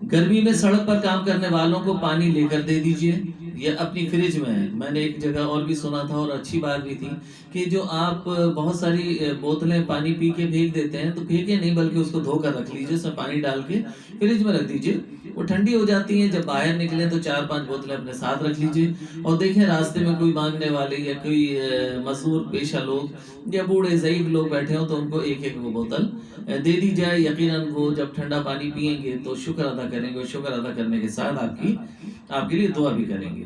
گرمی میں سڑک پر کام کرنے والوں کو پانی لے کر دے دیجئے، یہ اپنی فریج میں ہے۔ میں نے ایک جگہ اور بھی سنا تھا اور اچھی بات بھی تھی کہ جو آپ بہت ساری بوتلیں پانی پی کے پھینک دیتے ہیں، تو پھینکے نہیں بلکہ اس کو دھو کر رکھ لیجئے، اس میں پانی ڈال کے فریج میں رکھ دیجئے، وہ ٹھنڈی ہو جاتی ہیں۔ جب باہر نکلیں تو 4-5 بوتلیں اپنے ساتھ رکھ لیجئے، اور دیکھیں راستے میں کوئی مانگنے والے یا کوئی مزدور پیشہ لوگ یا بوڑھے ضعیف لوگ بیٹھے ہوں تو ان کو ایک ایک وہ بوتل دے دی جائے۔ یقیناً وہ جب ٹھنڈا پانی پیئیں گے تو شکر ادا کریں گے، اور شکر ادا کرنے کے ساتھ آپ کے لیے دعا بھی کریں گے۔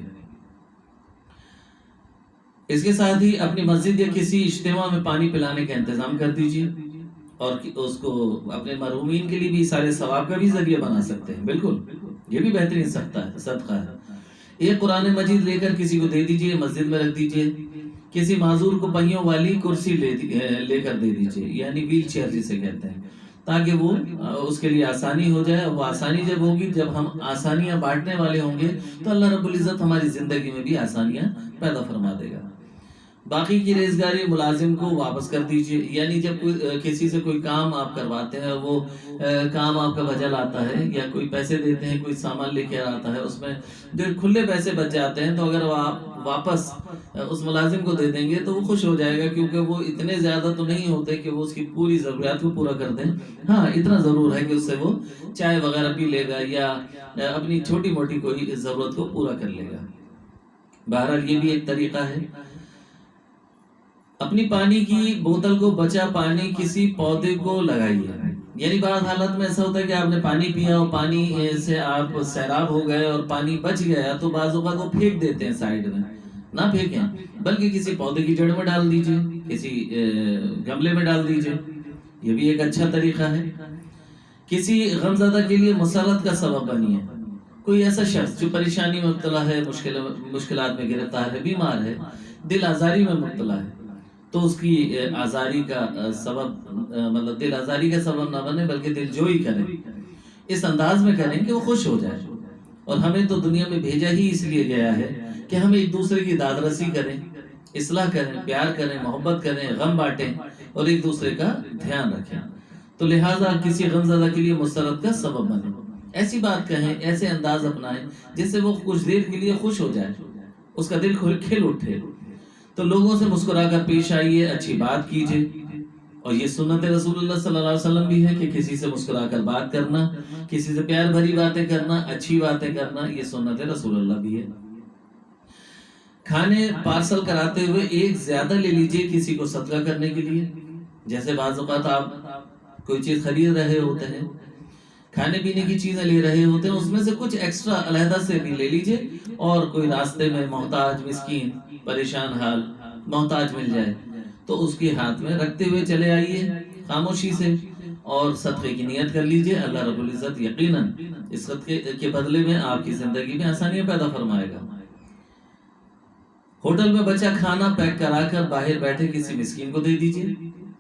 اس کے ساتھ ہی اپنی مسجد یا کسی اجتماع میں پانی پلانے کا انتظام کر دیجیے، اور اس کو اپنے مرحومین کے لیے بھی سارے ثواب کا بھی ذریعہ بنا سکتے ہیں۔ بالکل یہ بھی بہترین صدقہ ہے۔ ایک قرآن مجید لے کر کسی کو دے دیجیے، مسجد میں رکھ دیجیے۔ کسی معذور کو پہیوں والی کرسی لے کر دے دیجیے، یعنی ویل چیئر جسے کہتے ہیں، تاکہ وہ اس کے لیے آسانی ہو جائے۔ وہ آسانی جب ہوگی، جب ہم آسانیاں بانٹنے والے ہوں گے، تو اللہ رب العزت ہماری زندگی میں بھی آسانیاں پیدا فرما دے گا۔ باقی کی ریزگاری ملازم کو واپس کر دیجئے، یعنی جب کسی سے کوئی کام آپ کرواتے ہیں، وہ کام آپ کا بجل آتا ہے یا کوئی پیسے دیتے ہیں، کوئی سامان لے کے آتا ہے، اس میں جو کھلے پیسے بچ جاتے ہیں، تو اگر وہ آپ واپس اس ملازم کو دے دیں گے تو وہ خوش ہو جائے گا، کیونکہ وہ اتنے زیادہ تو نہیں ہوتے کہ وہ اس کی پوری ضروریات کو پورا کر دیں۔ ہاں اتنا ضرور ہے کہ اس سے وہ چائے وغیرہ پی لے گا یا اپنی چھوٹی موٹی کوئی ضرورت کو پورا کر لے گا۔ بہرحال یہ بھی ایک طریقہ ہے۔ اپنی پانی کی بوتل کو بچا پانی کسی پودے کو لگائیے، یعنی بعض حالت میں ایسا ہوتا ہے کہ آپ نے پانی پیا اور پانی سے آپ سیراب ہو گئے اور پانی بچ گیا، تو بعض اوقات وہ پھینک دیتے ہیں سائیڈ میں۔ نہ پھینکیں، بلکہ کسی پودے کی جڑ میں ڈال دیجئے، کسی گملے میں ڈال دیجئے، یہ بھی ایک اچھا طریقہ ہے۔ کسی غمزدہ کے لیے مسرت کا سبب بنیے، کوئی ایسا شخص جو پریشانی میں مبتلا ہے، مشکلات میں گرفتار ہے، بیمار ہے، دل آزاری میں مبتلا ہے، تو اس کی آزاری کا سبب مطلب دل آزاری کا سبب نہ بنے بلکہ دل جوئی کریں، اس انداز میں کریں کہ وہ خوش ہو جائے۔ اور ہمیں تو دنیا میں بھیجا ہی اس لیے گیا ہے کہ ہم ایک دوسرے کی داد رسی کریں، اصلاح کریں، پیار کریں، محبت کریں، غم بانٹیں اور ایک دوسرے کا دھیان رکھیں۔ تو لہٰذا کسی غمزدہ کے لیے مسرت کا سبب بنے، ایسی بات کہیں، ایسے انداز اپنائیں جس سے وہ کچھ دیر کے لیے خوش ہو جائے، اس کا دل کھل اٹھے۔ تو لوگوں سے مسکرا کر پیش آئیے، اچھی بات کیجیے، اور یہ سنت رسول اللہ صلی اللہ علیہ وسلم بھی ہے کہ کسی سے مسکرا کر بات کرنا، کسی سے پیار بھری باتیں کرنا، اچھی باتیں کرنا، یہ سنت رسول اللہ بھی ہے۔ کھانے پارسل کراتے ہوئے ایک زیادہ لے لیجئے کسی کو صدقہ کرنے کے لیے، جیسے بعض اوقات آپ کوئی چیز خرید رہے ہوتے ہیں، کھانے پینے کی چیزیں لے رہے ہوتے ہیں، اس میں سے کچھ ایکسٹرا علیحدہ سے بھی لے لیجئے، اور کوئی راستے میں محتاج، مسکین، پریشان حال محتاج مل جائے تو اس کے ہاتھ میں رکھتے ہوئے چلے آئیے خاموشی سے، اور صدقے کی نیت کر لیجئے۔ اللہ رب العزت یقیناً اس صدقے کے بدلے میں آپ کی زندگی میں آسانیاں پیدا فرمائے گا۔ ہوٹل میں بچا کھانا پیک کرا کر باہر بیٹھے کسی مسکین کو دے دیجئے۔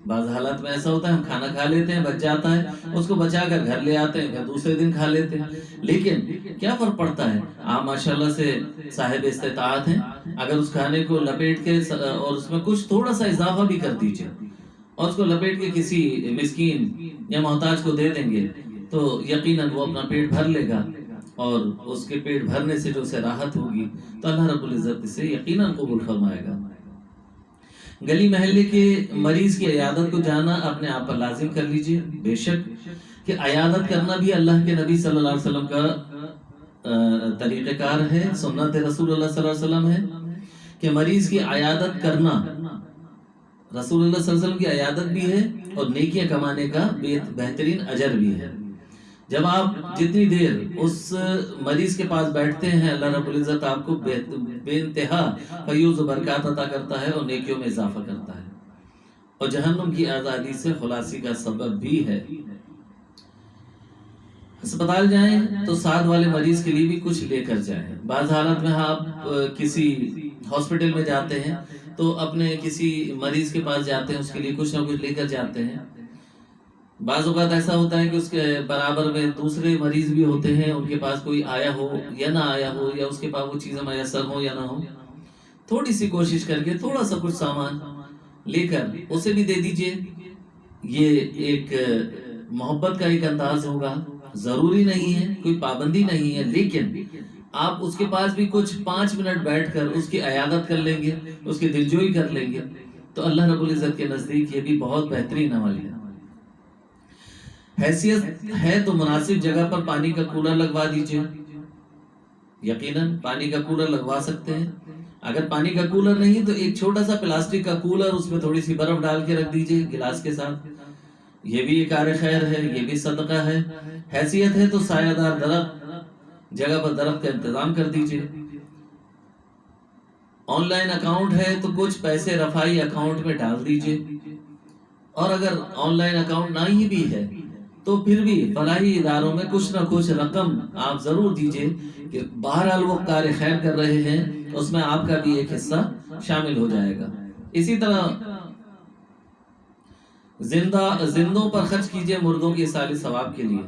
بعض حالات میں ایسا ہوتا ہے ہم کھانا کھا لیتے ہیں، بچ جاتا ہے، اس کو بچا کر گھر لے آتے ہیں، پھر دوسرے دن کھا لیتے ہیں، لیکن کیا فرق پڑتا ہے؟ آپ ماشاءاللہ سے صاحب استطاعت ہیں، اگر اس کھانے کو لپیٹ کے اور اس میں کچھ تھوڑا سا اضافہ بھی کر دیجئے اور اس کو لپیٹ کے کسی مسکین یا محتاج کو دے دیں گے تو یقیناً وہ اپنا پیٹ بھر لے گا، اور اس کے پیٹ بھرنے سے جو اسے راحت ہوگی تو اللہ رب العزت اسے یقیناً قبول فرمائے گا۔ گلی محلے کے مریض کی عیادت کو جانا اپنے آپ پر لازم کر لیجئے، بے شک کہ عیادت کرنا بھی اللہ کے نبی صلی اللہ علیہ وسلم کا طریقہ کار ہے، سنت رسول اللہ صلی اللہ علیہ وسلم ہے کہ مریض کی عیادت کرنا رسول اللہ صلی اللہ علیہ وسلم کی عیادت بھی ہے اور نیکیاں کمانے کا بہترین اجر بھی ہے۔ جب آپ جتنی دیر اس مریض کے پاس بیٹھتے ہیں، اللہ رب العزت آپ کو بے انتہا فیوز و برکات عطا کرتا ہے اور نیکیوں میں اضافہ کرتا ہے، اور جہنم کی آزادی سے خلاصی کا سبب بھی ہے۔ ہسپتال جائیں تو ساتھ والے مریض کے لیے بھی کچھ لے کر جائیں۔ بعض حالت میں آپ کسی ہاسپٹل میں جاتے ہیں تو اپنے کسی مریض کے پاس جاتے ہیں، اس کے لیے کچھ نہ کچھ لے کر جاتے ہیں۔ بعض اوقات ایسا ہوتا ہے کہ اس کے برابر میں دوسرے مریض بھی ہوتے ہیں، ان کے پاس کوئی آیا ہو یا نہ آیا ہو، یا اس کے پاس وہ چیزیں میسر ہو یا نہ ہو، تھوڑی سی کوشش کر کے تھوڑا سا کچھ سامان لے کر اسے بھی دے دیجئے۔ یہ ایک محبت کا ایک انداز ہوگا، ضروری نہیں ہے، کوئی پابندی نہیں ہے، لیکن آپ اس کے پاس بھی کچھ 5 منٹ بیٹھ کر اس کی عیادت کر لیں گے، اس کی دلجوئی کر لیں گے، تو اللہ رب العزت کے نزدیک یہ بھی بہت بہترین عمل ہے۔ حیثیت ہے تو مناسب جگہ پر پانی کا کولر لگوا دیجئے، یقیناً پانی کا کولر لگوا سکتے ہیں۔ اگر پانی کا کولر نہیں تو ایک چھوٹا سا پلاسٹک کا کولر، اس میں تھوڑی سی برف ڈال کے رکھ دیجئے گلاس کے ساتھ، یہ بھی ایک کار خیر ہے، یہ بھی صدقہ ہے۔ حیثیت ہے تو سایہ دار درخت، جگہ پر درخت کا انتظام کر دیجئے۔ آن لائن اکاؤنٹ ہے تو کچھ پیسے رفائی اکاؤنٹ میں ڈال دیجئے، اور اگر آن لائن اکاؤنٹ نہ ہی بھی ہے تو پھر بھی فلاحی اداروں میں کچھ نہ کچھ رقم آپ ضرور دیجئے، کہ بہرحال وہ کار خیر کر رہے ہیں، اس میں آپ کا بھی ایک حصہ شامل ہو جائے گا۔ اسی طرح زندوں پر خرچ کیجئے مردوں کے اصالِ ثواب کے لیے،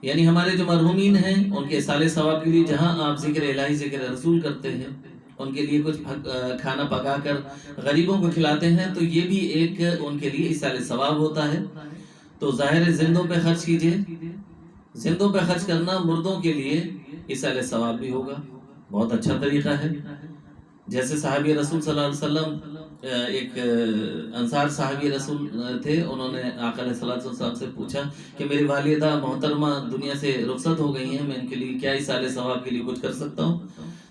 یعنی ہمارے جو مرحومین ہیں ان کے اصالِ ثواب کے لیے جہاں آپ ذکر الہی ذکر رسول کرتے ہیں، ان کے لیے کچھ کھانا پکا کر غریبوں کو کھلاتے ہیں، تو یہ بھی ایک ان کے لیے اصالِ ثواب ہوتا ہے۔ تو ظاہر زندوں پہ خرچ کیجئے، زندوں پہ خرچ کرنا مردوں کے لیے اصالِ ثواب بھی ہوگا، بہت اچھا طریقہ ہے۔ جیسے صحابی رسول صلی اللہ علیہ وسلم، ایک انصار صحابی رسول تھے، انہوں نے آقا علیہ الصلوۃ والسلام سے پوچھا کہ میری والدہ محترمہ دنیا سے رخصت ہو گئی ہیں، میں ان کے لیے کیا اصالِ ثواب کے لیے کچھ کر سکتا ہوں؟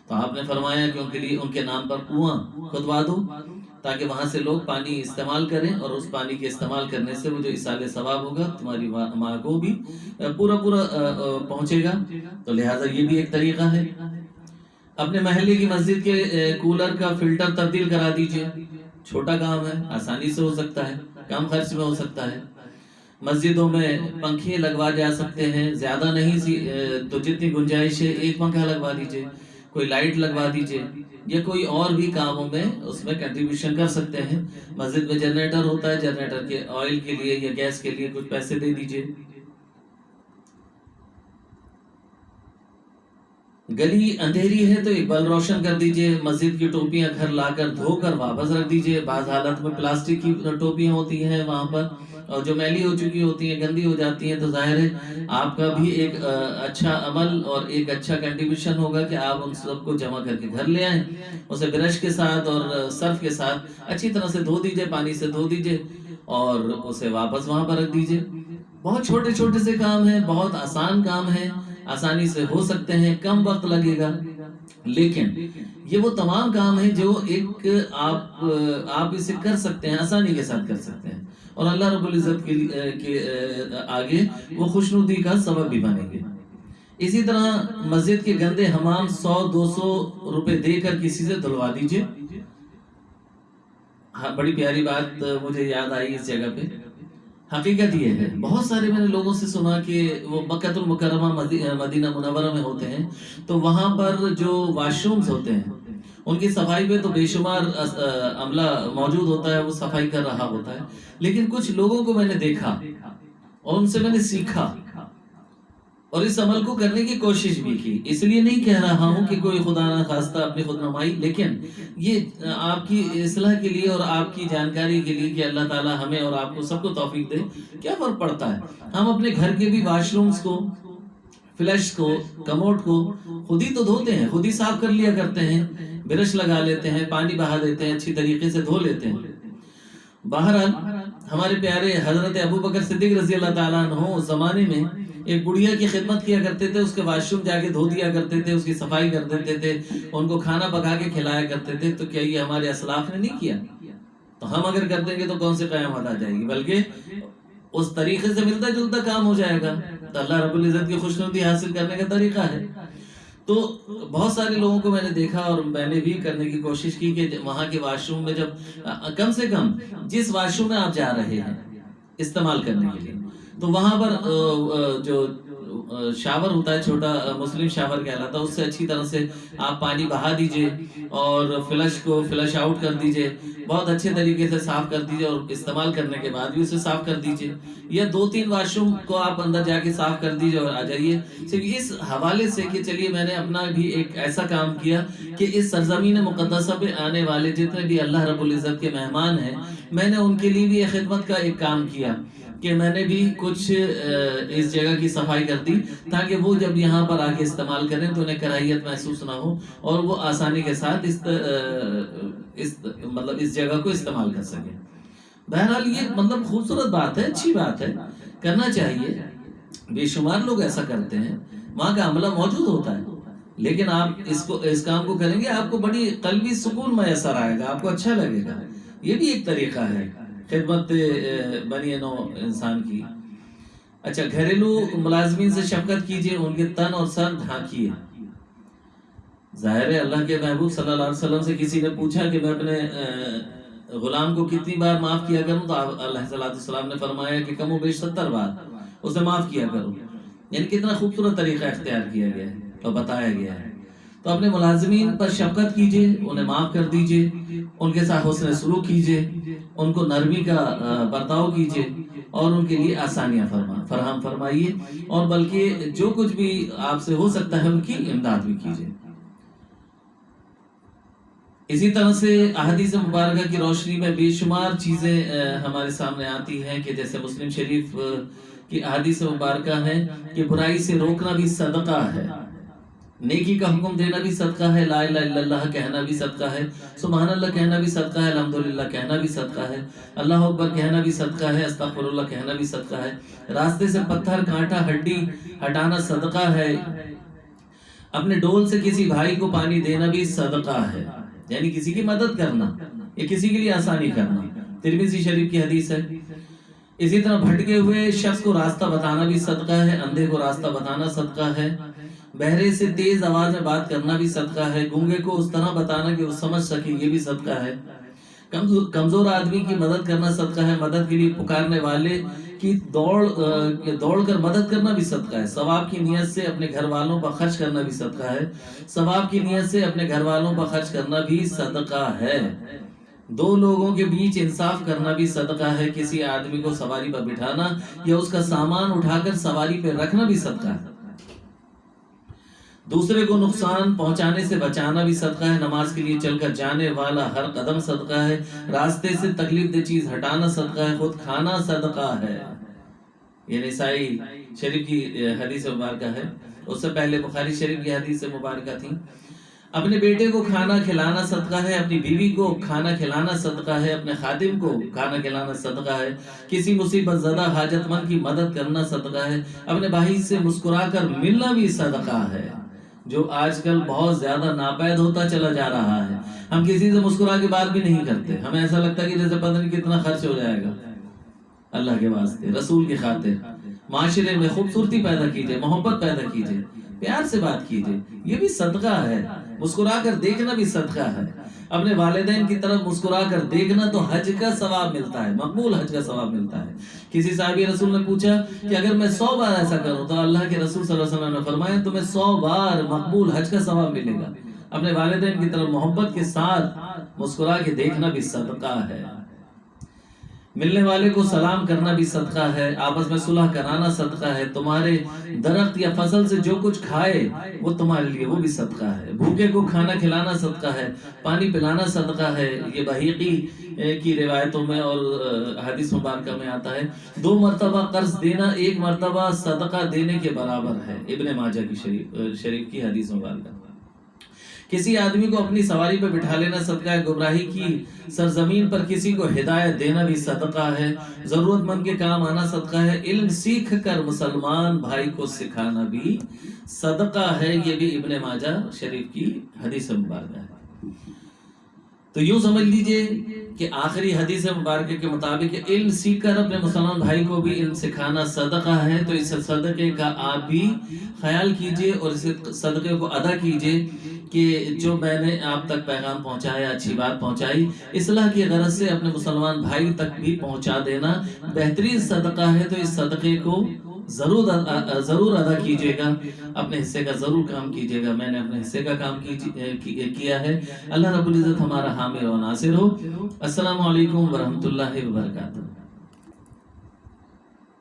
تو آپ نے فرمایا کہ ان کے لیے ان کے نام پر کنواں کھدوا دو، تاکہ وہاں سے لوگ پانی استعمال کریں، اور اس پانی کے استعمال کرنے سے وہ جو اصالِ ثواب ہوگا تمہاری ماں کو بھی پورا پہنچے گا۔ تو لہٰذا یہ بھی ایک طریقہ ہے۔ اپنے محلے کی مسجد کے کولر کا فلٹر تبدیل کرا دیجئے، چھوٹا کام ہے، آسانی سے ہو سکتا ہے، کم خرچ میں ہو سکتا ہے۔ مسجدوں میں پنکھے لگوا جا سکتے ہیں، زیادہ نہیں تو جتنی گنجائش ہے ایک پنکھا لگوا دیجئے، کوئی لائٹ لگوا دیجئے، یا کوئی اور بھی کاموں میں اس میں کنٹریبیوشن کر سکتے ہیں۔ مسجد میں جنریٹر ہوتا ہے، جنریٹر کے آئل کے لیے یا گیس کے لیے کچھ پیسے دے دیجئے۔ گلی اندھیری ہے تو ایک بلب روشن کر دیجئے، مسجد کی ٹوپیاں گھر لا کر دھو کر واپس رکھ دیجئے۔ بعض حالت میں پلاسٹک کی ٹوپیاں ہوتی ہیں وہاں پر، اور جو میلی ہو چکی ہوتی ہیں، گندی ہو جاتی ہیں، تو ظاہر ہے آپ کا بھی ایک اچھا عمل اور ایک اچھا کنٹریبیوشن ہوگا کہ آپ ان سب کو جمع کر کے گھر لے آئیں، اسے برش کے ساتھ اور سرف کے ساتھ اچھی طرح سے دھو دیجئے، پانی سے دھو دیجئے، اور اسے واپس وہاں پر رکھ دیجئے۔ بہت چھوٹے چھوٹے سے کام ہیں، بہت آسان کام ہیں، آسانی سے ہو سکتے ہیں، کم وقت لگے گا، لیکن یہ وہ تمام کام ہیں جو ایک آپ اسے کر سکتے ہیں، آسانی کے ساتھ کر سکتے ہیں، اور اللہ رب العزت کے آگے وہ خوشنودی کا سبب بھی بنیں گے۔ اسی طرح مسجد کے گندے حمام 100-200 روپے دے کر کسی سے دھلوا دیجئے۔ ہاں، بڑی پیاری بات مجھے یاد آئی اس جگہ پہ۔ حقیقت یہ ہے، بہت سارے میں نے لوگوں سے سنا کہ وہ مکہ المکرمہ مدینہ منورہ میں ہوتے ہیں، تو وہاں پر جو واش رومز ہوتے ہیں ان کی صفائی پہ تو بے شمار عملہ موجود ہوتا ہے، وہ صفائی کر رہا ہوتا ہے، لیکن کچھ لوگوں کو میں نے دیکھا اور ان سے میں نے سیکھا اور اس عمل کو کرنے کی کوشش بھی کی۔ اس لیے نہیں کہہ رہا ہوں کہ کوئی خدا نہ خواستہ اپنی خود نمائی، لیکن یہ آپ کی اصلاح کے لیے اور آپ کی جانکاری کے لیے کہ اللہ تعالی ہمیں اور آپ کو سب کو توفیق دے۔ کیا فرق پڑتا ہے، ہم اپنے گھر کے بھی واش رومز کو، فلش کو، کموڈ کو خود ہی تو دھوتے ہیں، خود ہی صاف کر لیا کرتے ہیں، برش لگا لیتے ہیں، پانی بہا دیتے ہیں، اچھی طریقے سے دھو لیتے ہیں۔ بہرحال ہمارے پیارے حضرت ابوبکر صدیق رضی اللہ تعالیٰ عنہ اس زمانے میں ایک بڑھیا کی خدمت کیا کرتے تھے، اس کے واش روم جا کے دھو دیا کرتے تھے، اس کی صفائی کر دیتے تھے، ان کو کھانا پکا کے کھلایا کرتے تھے۔ تو کیا یہ ہمارے اسلاف نے نہیں کیا؟ تو ہم اگر کر دیں گے تو کون سی قیامت آ جائے گی، بلکہ اس طریقے سے ملتا جلتا کام ہو جائے گا۔ تو اللہ رب العزت کی خوشنودی حاصل کرنے کا طریقہ ہے۔ تو بہت سارے لوگوں کو میں نے دیکھا اور میں نے بھی کرنے کی کوشش کی کہ وہاں کے واش روم میں جب کم سے کم جس واش روم میں آپ جا رہے ہیں استعمال کرنے کے لیے، تو وہاں پر جو شاور ہوتا ہے، چھوٹا مسلم شاور کہلاتا ہے، اس سے اچھی طرح سے آپ پانی بہا دیجئے اور فلش کو فلش آؤٹ کر دیجئے، بہت اچھے طریقے سے صاف کر دیجئے، اور استعمال کرنے کے بعد بھی اسے صاف کر دیجئے، یا 2-3 واش روم کو آپ اندر جا کے صاف کر دیجئے اور آ جائیے۔ صرف اس حوالے سے کہ چلیے میں نے اپنا بھی ایک ایسا کام کیا کہ اس سرزمین مقدسہ پہ آنے والے جتنے بھی اللہ رب العزت کے مہمان ہیں، میں نے ان کے لیے بھی یہ خدمت کا ایک کام کیا۔ کہ میں نے بھی کچھ اس جگہ کی صفائی کر دی تاکہ وہ جب یہاں پر آ کے استعمال کریں تو انہیں کراہیت محسوس نہ ہو اور وہ آسانی کے ساتھ مطلب اس جگہ کو استعمال کر سکیں۔ بہرحال یہ مطلب خوبصورت بات ہے، اچھی بات ہے، کرنا چاہیے۔ بے شمار لوگ ایسا کرتے ہیں، وہاں کا عملہ موجود ہوتا ہے، لیکن آپ اس کام کو کریں گے آپ کو بڑی قلبی سکون میسر آئے گا، آپ کو اچھا لگے گا۔ یہ بھی ایک طریقہ ہے خدمت بنی نوع انسان کی۔ اچھا، گھریلو ملازمین سے شفقت کیجیے، ان کے تن اور سر ڈھانکیے۔ ظاہر ہے اللہ کے محبوب صلی اللہ علیہ وسلم سے کسی نے پوچھا کہ میں اپنے غلام کو کتنی بار معاف کیا کروں، تو اللہ صلی اللہ علیہ وسلم نے فرمایا کہ کم و بیش 70 بار اسے معاف کیا کرو۔ یعنی کتنا خوبصورت طریقہ اختیار کیا گیا ہے اور بتایا گیا ہے۔ تو اپنے ملازمین پر شفقت کیجیے، انہیں معاف کر دیجیے، ان کے ساتھ حسن سلوک کیجیے، ان کو نرمی کا برتاؤ کیجیے اور ان کے لیے آسانیاں فراہم فرمائیے، اور بلکہ جو کچھ بھی آپ سے ہو سکتا ہے ان کی امداد بھی کیجیے۔ اسی طرح سے احادیث مبارکہ کی روشنی میں بے شمار چیزیں ہمارے سامنے آتی ہیں کہ جیسے مسلم شریف کی احادیث مبارکہ ہے کہ برائی سے روکنا بھی صدقہ ہے، نیکی کا حکم دینا بھی صدقہ ہے، لا الہ الا اللہ کہنا بھی صدقہ ہے، سبحان اللہ کہنا بھی صدقہ ہے، الحمدللہ کہنا بھی صدقہ ہے، اللہ اکبر کہنا بھی صدقہ ہے، استغفر اللہ کہنا بھی صدقہ ہے، راستے سے پتھر کانٹا ہڈی ہٹانا صدقہ ہے، اپنے ڈول سے کسی بھائی کو پانی دینا بھی صدقہ ہے، یعنی کسی کی مدد کرنا یا کسی کے لیے آسانی کرنا۔ ترمذی شریف کی حدیث ہے۔ اسی طرح بھٹکے ہوئے شخص کو راستہ بتانا بھی صدقہ ہے، اندھے کو راستہ بتانا صدقہ ہے، بہرے سے تیز آواز میں بات کرنا بھی صدقہ ہے، گونگے کو اس طرح بتانا کہ وہ سمجھ سکے یہ بھی صدقہ ہے، کمزور آدمی کی مدد کرنا صدقہ ہے، مدد کے لیے پکارنے والے کی دوڑ کر مدد کرنا بھی صدقہ ہے، ثواب کی نیت سے اپنے گھر والوں پر خرچ کرنا بھی صدقہ ہے، ثواب کی نیت سے اپنے گھر والوں پر خرچ کرنا بھی صدقہ ہے، دو لوگوں کے بیچ انصاف کرنا بھی صدقہ ہے، کسی آدمی کو سواری پر بٹھانا یا اس کا سامان اٹھا کر سواری پہ رکھنا بھی صدقہ ہے، دوسرے کو نقصان پہنچانے سے بچانا بھی صدقہ ہے، نماز کے لیے چل کر جانے والا ہر قدم صدقہ ہے، راستے سے تکلیف دہ چیز ہٹانا صدقہ ہے، خود کھانا صدقہ ہے۔ یہ نسائی شریف کی حدیث مبارکہ ہے، اس سے پہلے بخاری شریف کی حدیث مبارکہ تھی۔ اپنے بیٹے کو کھانا کھلانا صدقہ ہے، اپنی بیوی کو کھانا کھلانا صدقہ ہے، اپنے خادم کو کھانا کھلانا صدقہ ہے، کسی مصیبت زدہ حاجت مند کی مدد کرنا صدقہ ہے، اپنے بھائی سے مسکرا کر ملنا بھی صدقہ ہے، جو آج کل بہت زیادہ ناپید ہوتا چلا جا رہا ہے۔ ہم کسی سے مسکرا کے بات بھی نہیں کرتے، ہمیں ایسا لگتا ہے کہ جیسے پتہ نہیں کتنا خرچ ہو جائے گا۔ اللہ کے واسطے، رسول کی خاطر معاشرے میں خوبصورتی پیدا کیجئے، محبت پیدا کیجئے، پیار سے بات کیجئے، یہ بھی صدقہ ہے، مسکرا کر دیکھنا بھی صدقہ ہے، اپنے والدین کی طرف مسکرا کر دیکھنا تو حج کا ثواب ملتا ہے، مقبول حج کا ثواب ملتا ہے۔ کسی صحابی رسول نے پوچھا کہ اگر میں 100 بار ایسا کروں تو اللہ کے رسول صلی اللہ علیہ وسلم نے فرمایا تمہیں 100 بار مقبول حج کا ثواب ملے گا۔ اپنے والدین کی طرف محبت کے ساتھ مسکرا کے دیکھنا بھی صدقہ ہے، ملنے والے کو سلام کرنا بھی صدقہ ہے، آپس میں صلح کرانا صدقہ ہے، تمہارے درخت یا فصل سے جو کچھ کھائے وہ تمہارے لیے وہ بھی صدقہ ہے، بھوکے کو کھانا کھلانا صدقہ ہے، پانی پلانا صدقہ ہے۔ یہ بحیقی کی روایتوں میں اور حدیث مبارکہ میں آتا ہے 2 مرتبہ قرض دینا 1 مرتبہ صدقہ دینے کے برابر ہے، ابن ماجہ کی شریف کی حدیث مبارکہ۔ کسی آدمی کو اپنی سواری پر بٹھا لینا صدقہ ہے، گمراہی کی سرزمین پر کسی کو ہدایت دینا بھی صدقہ ہے، ضرورت مند کے کام آنا صدقہ ہے، علم سیکھ کر مسلمان بھائی کو سکھانا بھی صدقہ ہے۔ یہ بھی ابن ماجہ شریف کی حدیث مبارکہ ہے۔ تو یوں سمجھ لیجئے کہ آخری حدیث مبارکہ کے مطابق علم سیکھ کر اپنے مسلمان بھائی کو بھی علم سکھانا صدقہ ہے، تو اس صدقے کا آپ بھی خیال کیجئے اور اس صدقے کو ادا کیجئے کہ جو میں نے آپ تک پیغام پہنچایا، اچھی بات پہنچائی، اصلاح کی غرض سے اپنے مسلمان بھائی تک بھی پہنچا دینا بہترین صدقہ ہے، تو اس صدقے کو ضرور ادا کیجئے گا، اپنے حصے کا ضرور کام کیجئے گا۔ میں نے اپنے حصے کا کام کیا ہے۔ اللہ رب العزت ہمارا حامی و ناصر ہو۔ السلام علیکم ورحمۃ اللہ وبرکاتہ۔